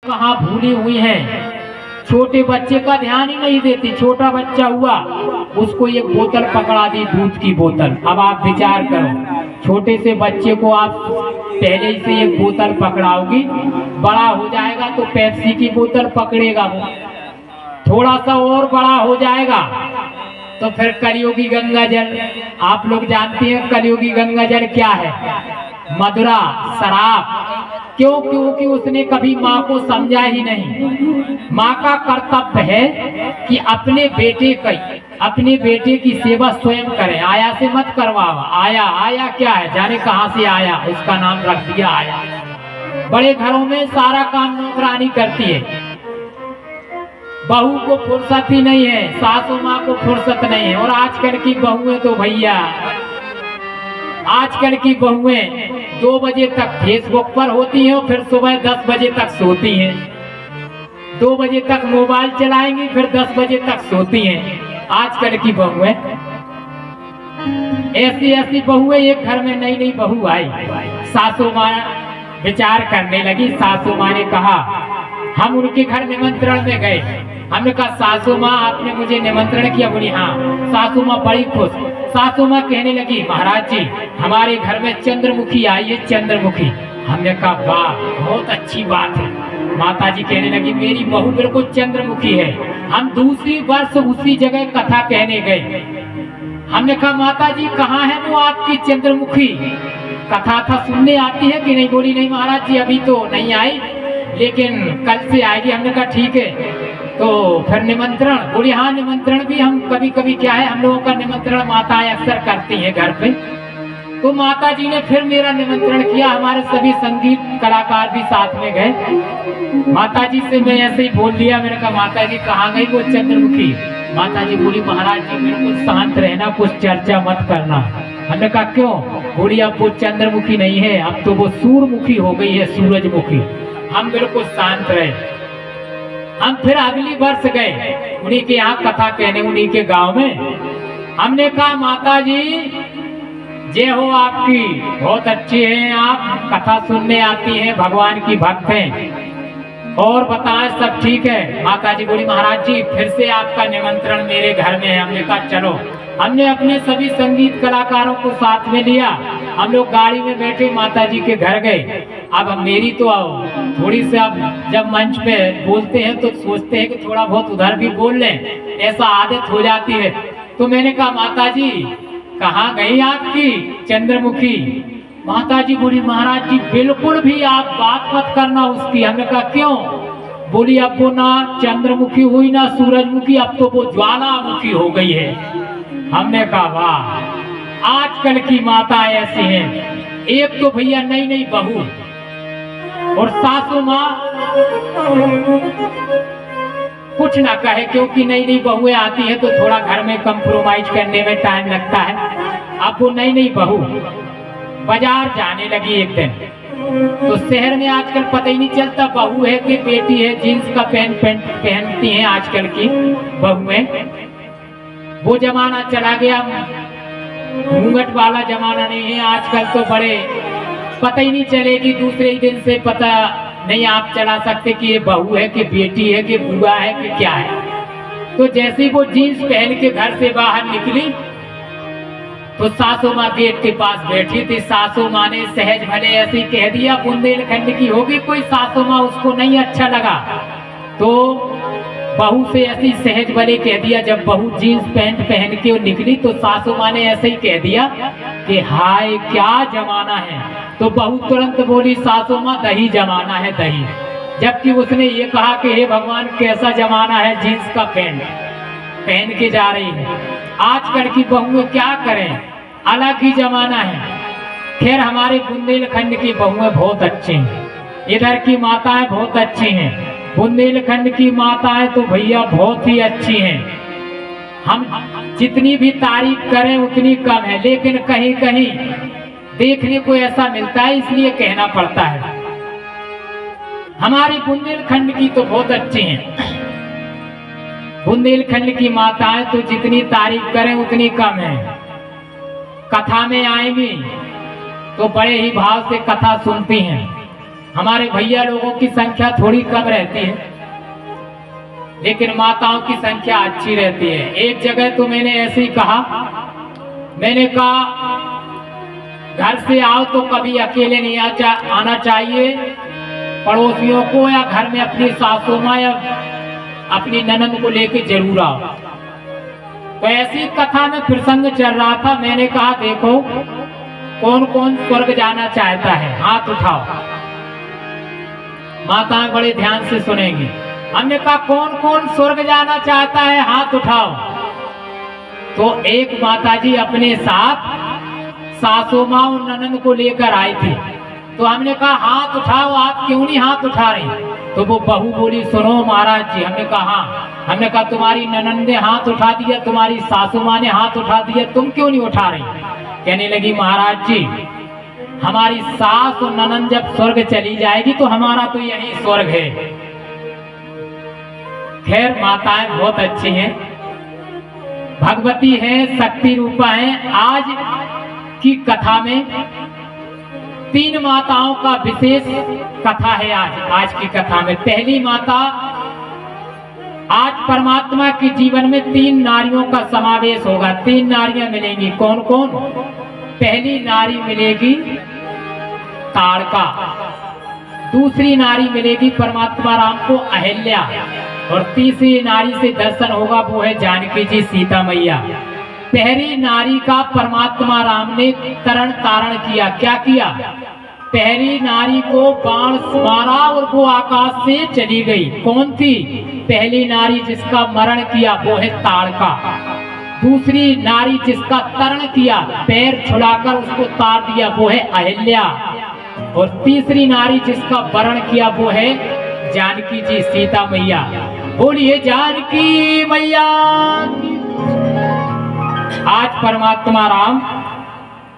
कहाँ भूली हुई हैं। छोटे बच्चे का ध्यान ही नहीं देती। छोटा बच्चा हुआ, उसको एक बोतल पकड़ा दी, दूध की बोतल। अब आप विचार करो, छोटे से बच्चे को आप पहले ही से एक बोतल पकड़ाओगी, बड़ा हो जाएगा तो पेप्सी की बोतल पकड़ेगा वो। थोड़ा सा और बड़ा हो जाएगा तो फिर कलयुगी गंगा जल। आप लोग जानते हैं कलयुगी गंगा जल क्या है? मदिरा, शराब। क्यों? क्योंकि उसने कभी माँ को समझा ही नहीं। माँ का कर्तव्य है कि अपने बेटे की सेवा स्वयं करें। आया से मत करवाओ। आया क्या है? जाने कहाँ से आया, उसका नाम रख दिया आया। बड़े घरों में सारा काम नौकरानी करती है। बहू को फुर्सत ही नहीं है, सासू माँ को फुर्सत नहीं है। और आजकल की बहुएं तो भैया, आजकल की बहुएं 2 बजे तक फेसबुक पर होती हैं और फिर सुबह 10 बजे तक सोती हैं। 2 बजे तक मोबाइल चलाएंगी, फिर 10 बजे तक सोती हैं। आजकल की बहुएं ऐसी बहुएं। एक घर में नई बहू आई, सासू माँ विचार करने लगी। सासू माँ ने कहा, हम उनके घर निमंत्रण में गए। हमने कहा, सासू माँ आपने मुझे निमंत्रण किया? बोली हाँ। सासू माँ बड़ी खुश। सासू माँ कहने लगी, महाराज जी हमारे घर में चंद्रमुखी आई है, चंद्रमुखी। हमने कहा वाह, बहुत अच्छी बात है। माता जी कहने लगी, मेरी बहू बिल्कुल चंद्रमुखी है। हम दूसरी वर्ष उसी जगह कथा कहने गए। हमने कहा, माता जी कहाँ है वो आपकी चंद्रमुखी? कथा था सुनने आती है कि नहीं? बोली नहीं महाराज जी अभी तो नहीं आई, लेकिन कल से आएगी। हमने कहा ठीक है, तो फिर निमंत्रण? बोली हाँ निमंत्रण भी हम कभी कभी क्या है, हम लोगों का निमंत्रण माताएं अक्सर करती हैं घर पे। तो माता जी ने फिर मेरा निमंत्रण किया। हमारे सभी संगीत कलाकार भी साथ में गए। माता जी से मैं ऐसे ही बोल दिया, मैंने कहा माता जी कहाँ गई वो चंद्रमुखी? माता जी बोली महाराज जी बिल्कुल शांत रहना, कुछ चर्चा मत करना। हमने कहा क्यों? बोली अब वो चंद्रमुखी नहीं है, अब तो वो सूर्यमुखी हो गई है, सूरजमुखी। हम बिल्कुल शांत रहे। हम फिर अगली वर्ष गए उन्हीं के यहाँ कथा कहने, उन्हीं के गांव में। हमने कहा माता जी जय हो आपकी, बहुत अच्छी हैं आप, कथा सुनने आती हैं, भगवान की भक्त हैं, और बताएं सब ठीक है? माता जी बोली महाराज जी फिर से आपका निमंत्रण मेरे घर में है। हमने कहा चलो। हमने अपने सभी संगीत कलाकारों को साथ में लिया। हम लोग गाड़ी में बैठे माता जी के घर गए। अब मेरी तो थोड़ी सी, अब जब मंच पे बोलते हैं तो सोचते हैं कि थोड़ा बहुत उधर भी बोल लें, ऐसा आदत हो जाती है। तो मैंने कहा माता जी कहाँ गई आपकी चंद्रमुखी? माता जी बोली महाराज जी बिल्कुल भी आप बात मत करना उसकी। हमने कहा क्यों? बोली अब वो ना चंद्रमुखी हुई ना सूरजमुखी, अब तो वो ज्वालामुखी हो गई है। हमने कहा वाह, आजकल की माता ऐसी हैं। एक तो भैया नई बहू और सासू माँ कुछ ना कहे, क्योंकि नई बहुएं आती है तो थोड़ा घर में कंप्रोमाइज करने में टाइम लगता है। अब वो नई बहू बाजार जाने लगी एक दिन, तो शहर में आजकल पता ही नहीं चलता बहू है कि बेटी है। जीन्स का पैंट पहनती हैं आजकल की बहुएं। वो जमाना चला गया, घूंघट वाला जमाना नहीं है आजकल। तो बड़े पता ही नहीं चलेगी, दूसरे ही दिन से पता नहीं आप चला सकते कि ये बहू है कि बेटी है कि बुआ है कि क्या है। तो जैसे ही वो जीन्स पहन के घर से बाहर निकली तो सासू माँ गेट के पास बैठी थी। सासू माँ ने सहज भले ऐसे ही कह दिया, बुंदेलखंड की होगी कोई सासू माँ, उसको नहीं अच्छा लगा तो बहू से ऐसी सहज भले कह दिया। जब बहू जीन्स पैंट पहन के निकली तो सासू माँ ने ऐसे ही कह दिया कि हाय क्या जमाना है। तो बहू तुरंत बोली सासू माँ दही जमाना है, दही। जबकि उसने ये कहा कि हे भगवान कैसा जमाना है, जीन्स का पैंट पहन के जा रही है। आजकल की बहुएं क्या करें, अलग ही जमाना है। खैर हमारे बुंदेलखंड की बहुएं बहुत अच्छी हैं, इधर की माताएं बहुत अच्छी हैं। बुंदेलखंड की माताएं तो भैया बहुत ही अच्छी हैं। हम जितनी भी तारीफ करें उतनी कम है, लेकिन कहीं कहीं देखने को ऐसा मिलता है, इसलिए कहना पड़ता है। हमारी बुंदेलखंड की तो बहुत अच्छी हैं। बुंदेलखंड की माताएं तो जितनी तारीफ करें उतनी कम है। कथा में आएंगी तो बड़े ही भाव से कथा सुनती हैं। हमारे भैया लोगों की संख्या थोड़ी कम रहती है, लेकिन माताओं की संख्या अच्छी रहती है। एक जगह तो मैंने ऐसे ही कहा, मैंने कहा घर से आओ तो कभी अकेले नहीं आना चाहिए, पड़ोसियों को या घर में अपनी सासू माँ या अपनी ननद को लेके जरूर आओ। तो ऐसी कथा में प्रसंग चल रहा था। मैंने कहा देखो कौन कौन स्वर्ग जाना चाहता है, हाथ उठाओ। माताएं बड़े ध्यान से सुनेंगी। हमने कहा कौन कौन स्वर्ग जाना चाहता है, हाथ उठाओ। तो एक माताजी अपने साथ सासू माँ और ननद को लेकर आई थी। तो हमने कहा हाथ उठाओ, आप क्यों नहीं हाथ उठा रही? तो वो बहू बोली सुनो महाराज जी। हमने कहा हाँ। हमने कहा तुम्हारी ननद ने हाथ उठा दिया, तुम्हारी सासू माँ ने हाथ उठा दिया, तुम क्यों नहीं उठा रही? कहने लगी महाराज जी हमारी सास और ननद जब स्वर्ग चली जाएगी तो हमारा तो यही स्वर्ग है। खैर माताएं बहुत अच्छी हैं, भगवती हैं, शक्ति रूपा हैं। आज की कथा में 3 माताओं का विशेष कथा है। आज की कथा में पहली माता, आज परमात्मा के जीवन में 3 नारियों का समावेश होगा। 3 नारियां मिलेंगी। कौन कौन? पहली नारी मिलेगी ताड़का, दूसरी नारी मिलेगी परमात्मा राम को अहिल्या, और तीसरी नारी से दर्शन होगा वो है जानकी जी सीता मैया। पहली नारी का परमात्मा राम ने तरण तारण किया। क्या किया? पहली नारी को बाण मारा और वो आकाश से चली गई। कौन थी? पहली नारी जिसका मरण किया वो है ताड़का। दूसरी नारी जिसका तरण किया, पैर छुड़ाकर उसको तार दिया, वो है अहिल्या। और तीसरी नारी जिसका वरण किया वो है जानकी जी सीता मैया। बोलिए जानकी मैया। आज परमात्मा राम